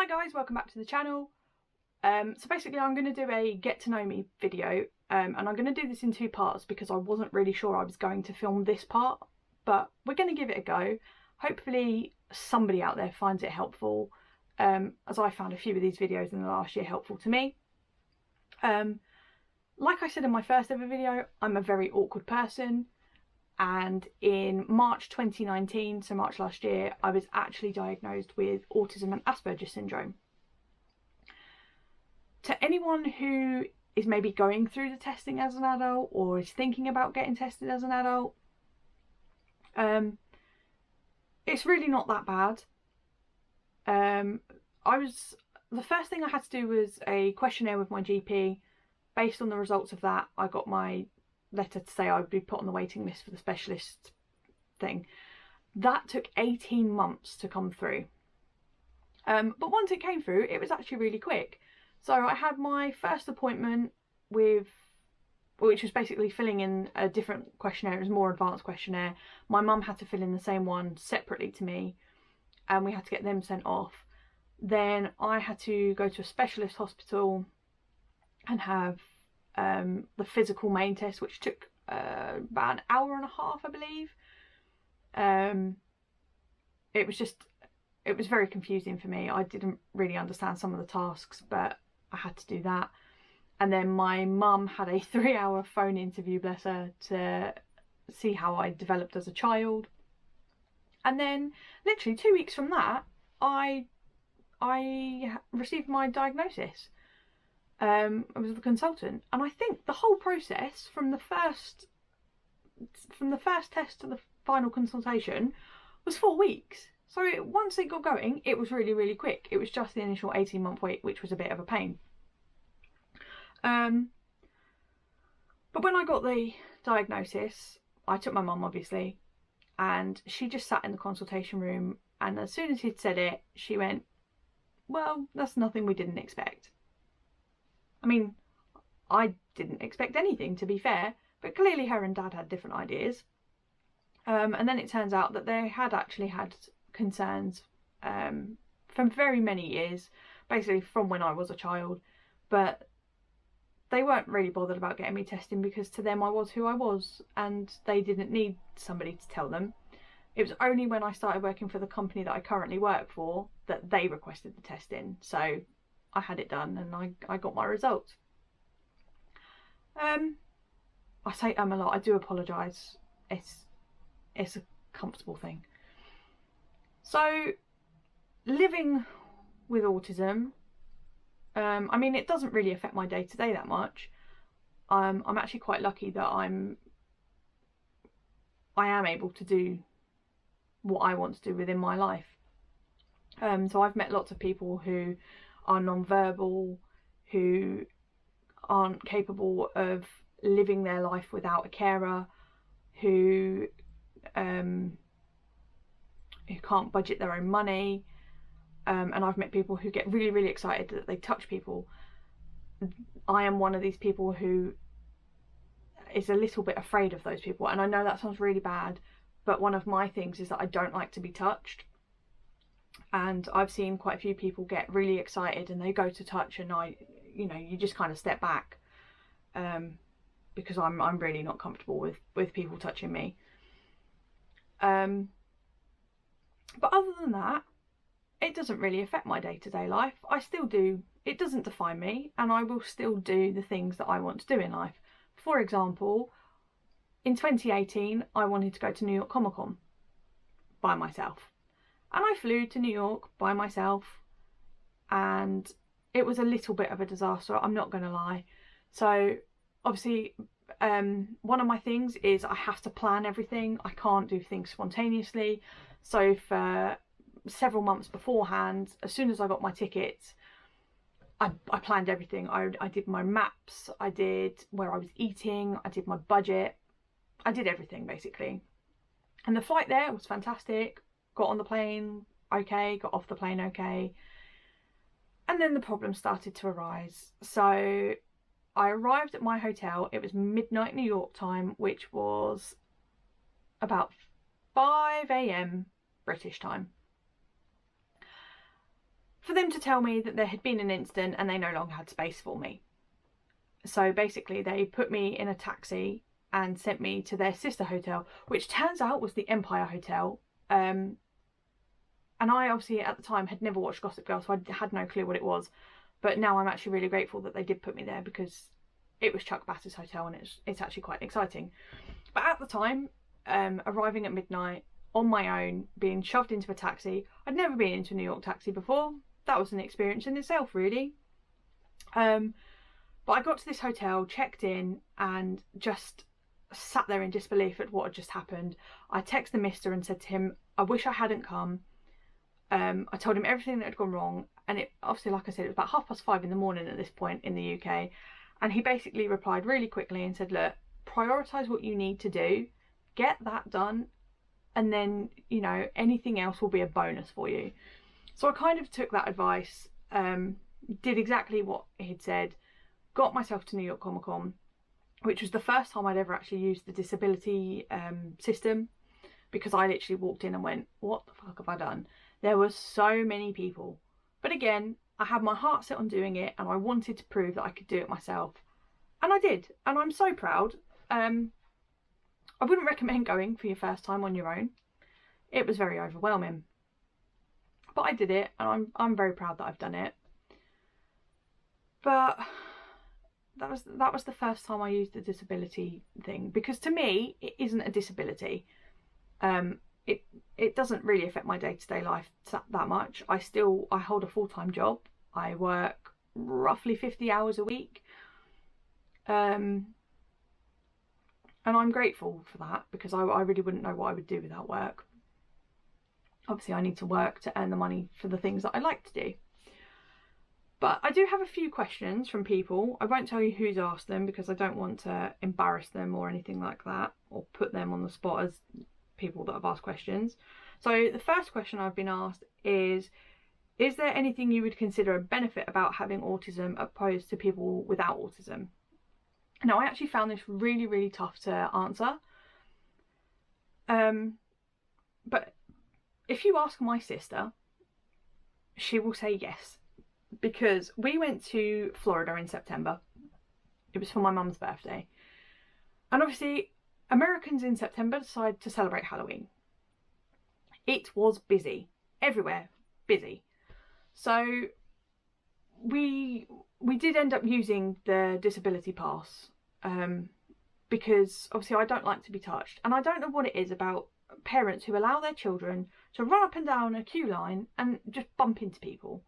guys, welcome back to the channel. So basically I'm going to do a get to know me video, and I'm going to do this in two parts because I wasn't really sure I was going to film this part, but we're going to give it a go. Hopefully somebody out there finds it helpful, as I found a few of these videos in the last year helpful to me. Like I said in my first ever video, I'm a very awkward person, and in March 2019, so March last year, I was actually diagnosed with autism and Asperger's syndrome. To anyone who is maybe going through the testing as an adult or is thinking about getting tested as an adult, it's really not that bad. The first thing I had to do was a questionnaire with my GP. Based on the results of that, I got my letter to say I would be put on the waiting list for the specialist thing. That took 18 months to come through. But once it came through, it was actually really quick. So I had my first appointment which was basically filling in a different questionnaire. It was a more advanced questionnaire. My mum had to fill in the same one separately to me, and we had to get them sent off. Then I had to go to a specialist hospital and have the physical main test, which took about an hour and a half, I believe. It was very confusing for me. I didn't really understand some of the tasks, but I had to do that. And then my mum had a 3-hour phone interview, bless her, to see how I developed as a child. And then literally 2 weeks from that, I received my diagnosis. I was the consultant, and I think the whole process from the first test to the final consultation was 4 weeks. So once it got going, it was really, really quick. It was just the initial 18-month wait, which was a bit of a pain. But when I got the diagnosis, I took my mum, obviously, and she just sat in the consultation room, and as soon as he'd said it, she went, "Well, that's nothing we didn't expect." I mean, I didn't expect anything, to be fair, but clearly her and Dad had different ideas. And then it turns out that they had actually had concerns from very many years, basically from when I was a child, but they weren't really bothered about getting me testing because to them I was who I was and they didn't need somebody to tell them. It was only when I started working for the company that I currently work for that they requested the testing, so I had it done and I got my results. I say a lot, I do apologise. It's a comfortable thing. So, living with autism, I mean, it doesn't really affect my day-to-day that much. I'm actually quite lucky that I am able to do what I want to do within my life. So I've met lots of people who are non-verbal, who aren't capable of living their life without a carer, who can't budget their own money, and I've met people who get really, really excited that they touch people. I am one of these people who is a little bit afraid of those people, and I know that sounds really bad, but one of my things is that I don't like to be touched. And I've seen quite a few people get really excited and they go to touch, and you just kind of step back, because I'm really not comfortable with people touching me. But other than that, it doesn't really affect my day-to-day life. I still do. It doesn't define me, and I will still do the things that I want to do in life. For example, in 2018, I wanted to go to New York Comic Con by myself. And I flew to New York by myself, and it was a little bit of a disaster, I'm not going to lie. So obviously, one of my things is I have to plan everything. I can't do things spontaneously. So for several months beforehand, as soon as I got my tickets, I planned everything. I did my maps, I did where I was eating, I did my budget, I did everything basically. And the flight there was fantastic. Got on the plane okay, got off the plane okay, and then the problems started to arise. So I arrived at my hotel, it was midnight New York time, which was about 5 AM British time. for them to tell me that there had been an incident and they no longer had space for me. So basically they put me in a taxi and sent me to their sister hotel, which turns out was the Empire Hotel. And I obviously at the time had never watched Gossip Girl, so I had no clue what it was. But now I'm actually really grateful that they did put me there, because it was Chuck Bass's hotel and it's actually quite exciting. But at the time, arriving at midnight on my own, being shoved into a taxi, I'd never been into a New York taxi before. That was an experience in itself, really. But I got to this hotel, checked in, and just sat there in disbelief at what had just happened. I texted the mister and said to him, I wish I hadn't come. I told him everything that had gone wrong, and it obviously, like I said, it was about 5:30 in the morning at this point in the UK, and he basically replied really quickly and said, look, prioritise what you need to do, get that done, and then, you know, anything else will be a bonus for you. So I kind of took that advice, did exactly what he'd said, got myself to New York Comic Con, which was the first time I'd ever actually used the disability system, because I literally walked in and went, what the fuck have I done? There were so many people. But again, I had my heart set on doing it, and I wanted to prove that I could do it myself. And I did, and I'm so proud. I wouldn't recommend going for your first time on your own. It was very overwhelming. But I did it, and I'm very proud that I've done it. But that was the first time I used the disability thing, because to me it isn't a disability. It doesn't really affect my day-to-day life that much. I hold a full-time job. I work roughly 50 hours a week, and I'm grateful for that, because I really wouldn't know what I would do without work. Obviously I need to work to earn the money for the things that I like to do. But I do have a few questions from people. I won't tell you who's asked them, because I don't want to embarrass them or anything like that, or put them on the spot as people that have asked questions. So the first question I've been asked is there anything you would consider a benefit about having autism opposed to people without autism? Now, I actually found this really, really tough to answer. But if you ask my sister, she will say yes. Because we went to Florida in September. It was for my mum's birthday. And obviously, Americans in September decide to celebrate Halloween. It was busy. Everywhere, busy. So we did end up using the disability pass, because obviously I don't like to be touched. And I don't know what it is about parents who allow their children to run up and down a queue line and just bump into people.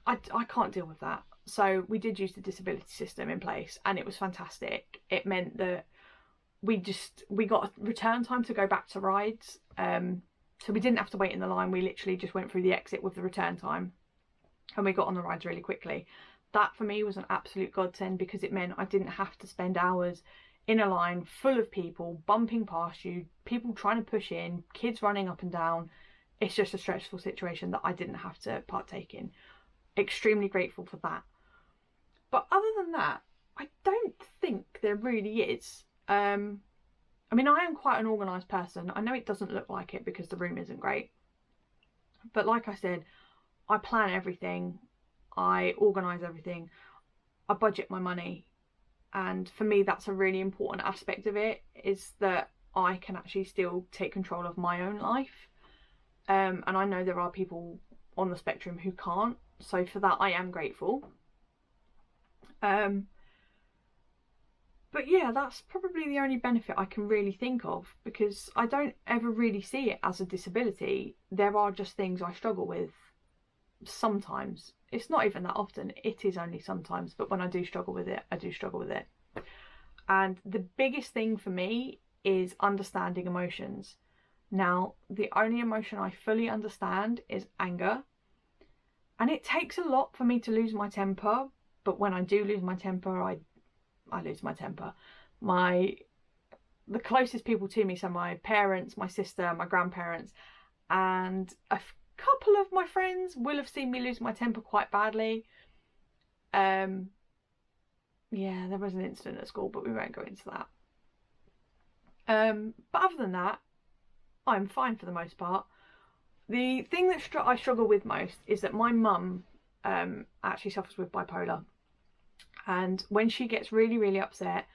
I can't deal with that. So we did use the disability system in place, and it was fantastic. It meant that we got a return time to go back to rides. So we didn't have to wait in the line. We literally just went through the exit with the return time, and we got on the rides really quickly. That for me was an absolute godsend, because it meant I didn't have to spend hours in a line full of people bumping past you, people trying to push in, kids running up and down. It's just a stressful situation that I didn't have to partake in. Extremely grateful for that. But other than that, I don't think there really is. I mean, I am quite an organised person. I know it doesn't look like it because the room isn't great. But like I said, I plan everything. I organise everything. I budget my money. And for me, that's a really important aspect of it, is that I can actually still take control of my own life. And I know there are people on the spectrum who can't. So for that, I am grateful. But yeah, that's probably the only benefit I can really think of, because I don't ever really see it as a disability. There are just things I struggle with sometimes. It's not even that often. It is only sometimes. But when I do struggle with it, I do struggle with it. And the biggest thing for me is understanding emotions. Now, the only emotion I fully understand is anger. And it takes a lot for me to lose my temper. But when I do lose my temper, I lose my temper. The closest people to me, so my parents, my sister, my grandparents, and a couple of my friends will have seen me lose my temper quite badly. Yeah, there was an incident at school, but we won't go into that. But other than that, I'm fine for the most part. The thing that I struggle with most is that my mum actually suffers with bipolar, and when she gets really, really upset,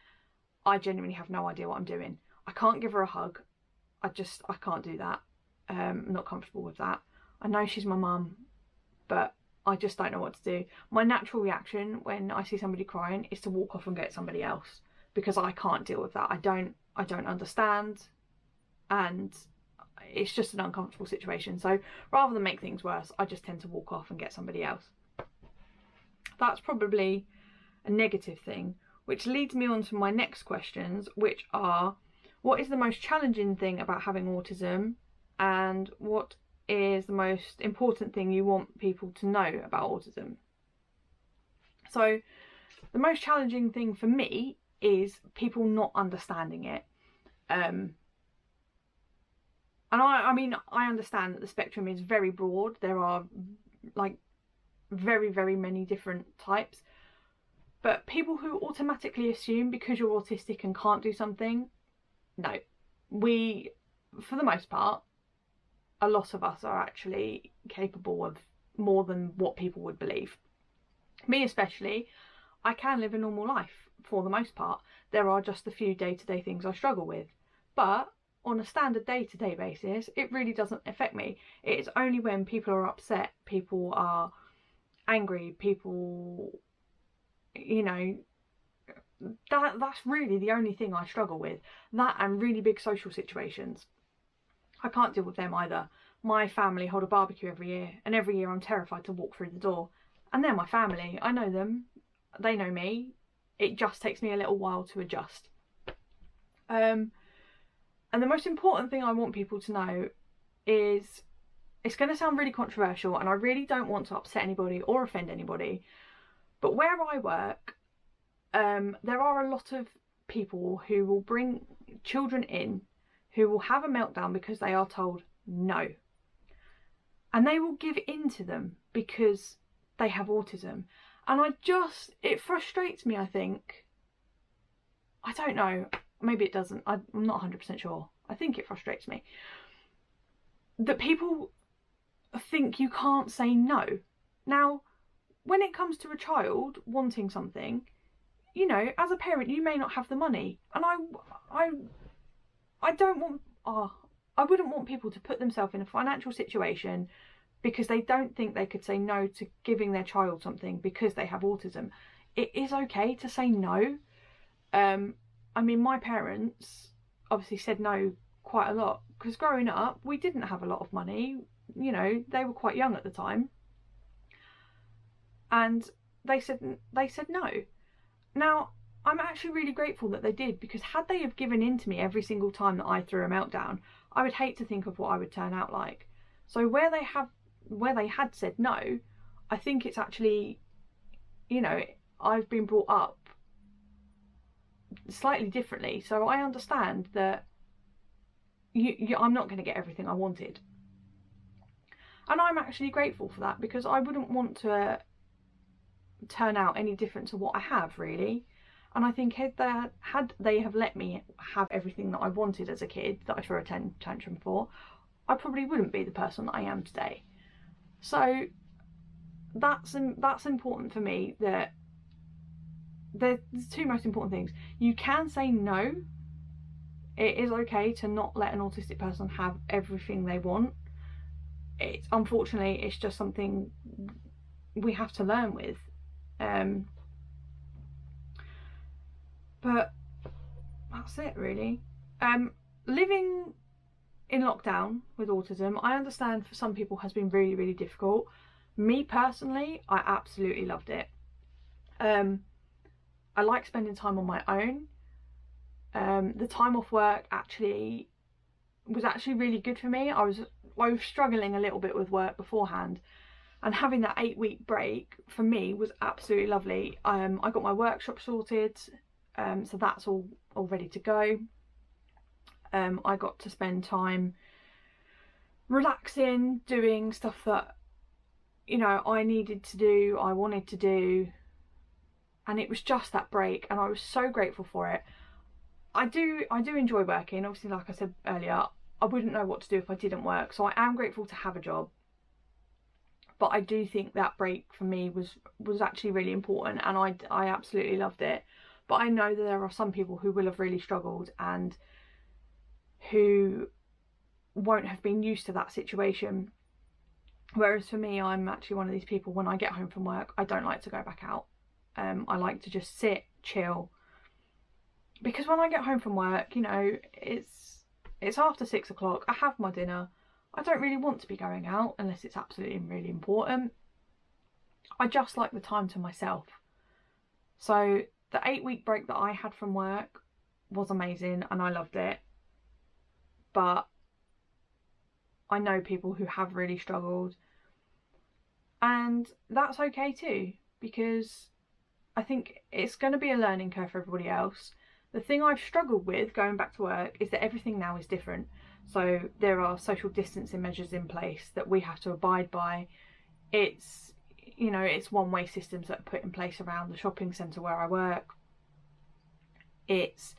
I genuinely have no idea what I'm doing. I can't give her a hug. I can't do that. I'm not comfortable with that. I know she's my mum, but I just don't know what to do. My natural reaction when I see somebody crying is to walk off and get somebody else, because I can't deal with that. I don't understand, and it's just an uncomfortable situation. So rather than make things worse, I just tend to walk off and get somebody else. That's probably a negative thing, which leads me on to my next questions, which are: what is the most challenging thing about having autism, and what is the most important thing you want people to know about autism? So the most challenging thing for me is people not understanding it. And I mean, I understand that the spectrum is very broad. There are like very, very many different types. But people who automatically assume because you're autistic and can't do something, no. We, for the most part, a lot of us are actually capable of more than what people would believe. Me especially, I can live a normal life for the most part. There are just a few day-to-day things I struggle with. But on a standard day-to-day basis, it really doesn't affect me. It's only when people are upset, people are angry, people, you know, that's really the only thing I struggle with. That and really big social situations. I can't deal with them either. My family hold a barbecue every year, and every year I'm terrified to walk through the door. And they're my family. I know them. They know me. It just takes me a little while to adjust. And the most important thing I want people to know is, it's going to sound really controversial, and I really don't want to upset anybody or offend anybody, but where I work, there are a lot of people who will bring children in who will have a meltdown because they are told no. And they will give in to them because they have autism. And it frustrates me, I think. I don't know, maybe it doesn't. I'm not 100% sure. I think it frustrates me that people think you can't say no. Now, when it comes to a child wanting something, you know, as a parent, you may not have the money, and I don't want, I wouldn't want people to put themselves in a financial situation because they don't think they could say no to giving their child something because they have autism. It is okay to say no. I mean, my parents obviously said no quite a lot because growing up, we didn't have a lot of money. You know, they were quite young at the time, and they said no. Now, I'm actually really grateful that they did, because had they have given in to me every single time that I threw a meltdown, I would hate to think of what I would turn out like. So where they had said no, I think it's actually, you know, I've been brought up slightly differently, so I understand that I'm not going to get everything I wanted. And I'm actually grateful for that, because I wouldn't want to turn out any different to what I have, really. And I think had they have let me have everything that I wanted as a kid, that I threw a tantrum for, I probably wouldn't be the person that I am today. So that's important for me, that there's two most important things. You can say no. It is okay to not let an autistic person have everything they want. Unfortunately, it's just something we have to learn with. But that's it, really. Living in lockdown with autism, I understand for some people has been really, really difficult. Me personally, I absolutely loved it. I like spending time on my own. The time off work was actually really good for me. I was struggling a little bit with work beforehand, and having that 8-week break for me was absolutely lovely. I got my workshop sorted, so that's all ready to go. I got to spend time relaxing, doing stuff that, you know, I needed to do, I wanted to do, and it was just that break, and I was so grateful for it. I do enjoy working. Obviously, like I said earlier, I wouldn't know what to do if I didn't work. So I am grateful to have a job. But I do think that break for me was actually really important, and I absolutely loved it. But I know that there are some people who will have really struggled and who won't have been used to that situation. Whereas for me, I'm actually one of these people, when I get home from work, I don't like to go back out. I like to just sit, chill. Because when I get home from work, you know, it's after 6 o'clock, I have my dinner. I don't really want to be going out unless it's absolutely really important. I just like the time to myself. So the 8-week break that I had from work was amazing and I loved it. But I know people who have really struggled, and that's okay too, because I think it's going to be a learning curve for everybody else. The thing I've struggled with going back to work is that everything now is different. So there are social distancing measures in place that we have to abide by. It's, you know, it's one-way systems that are put in place around the shopping centre where I work. It's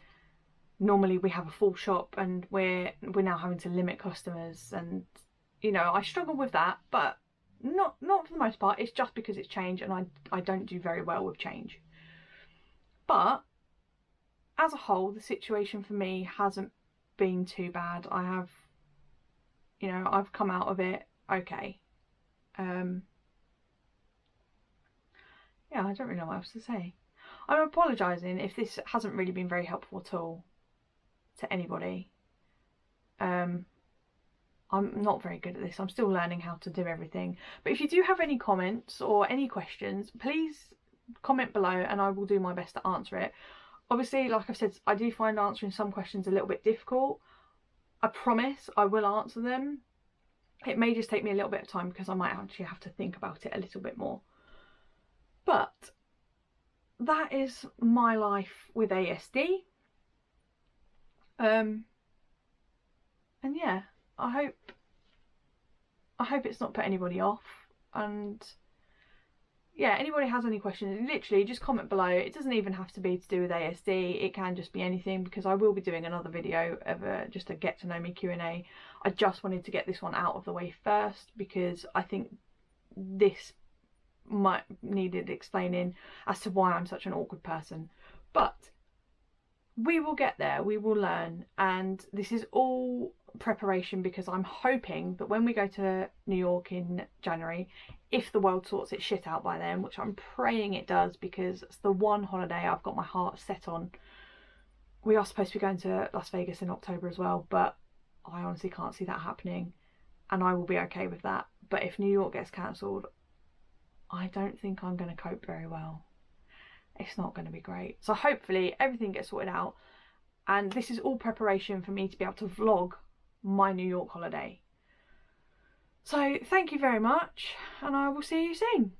normally we have a full shop and we're now having to limit customers, and you know, I struggle with that, but not for the most part. It's just because it's change, and I don't do very well with change. But as a whole, the situation for me hasn't been too bad. I have, you know, I've come out of it okay. Yeah, I don't really know what else to say. I'm apologising if this hasn't really been very helpful at all to anybody. I'm not very good at this. I'm still learning how to do everything. But if you do have any comments or any questions, please comment below and I will do my best to answer it. Obviously, like I've said, I do find answering some questions a little bit difficult. I promise I will answer them. It may just take me a little bit of time because I might actually have to think about it a little bit more. But that is my life with ASD. And yeah, I hope it's not put anybody off. And yeah, anybody has any questions, literally just comment below. It doesn't even have to be to do with ASD. It can just be anything, because I will be doing another video of just a get to know me Q&A. I just wanted to get this one out of the way first because I think this might needed explaining as to why I'm such an awkward person. But we will get there, we will learn, and this is all preparation because I'm hoping that when we go to New York in January, if the world sorts its shit out by then, which I'm praying it does because it's the one holiday I've got my heart set on. We are supposed to be going to Las Vegas in October as well, but I honestly can't see that happening, and I will be okay with that. But if New York gets cancelled, I don't think I'm going to cope very well. It's not going to be great. So hopefully everything gets sorted out, and this is all preparation for me to be able to vlog my New York holiday. So thank you very much, and I will see you soon.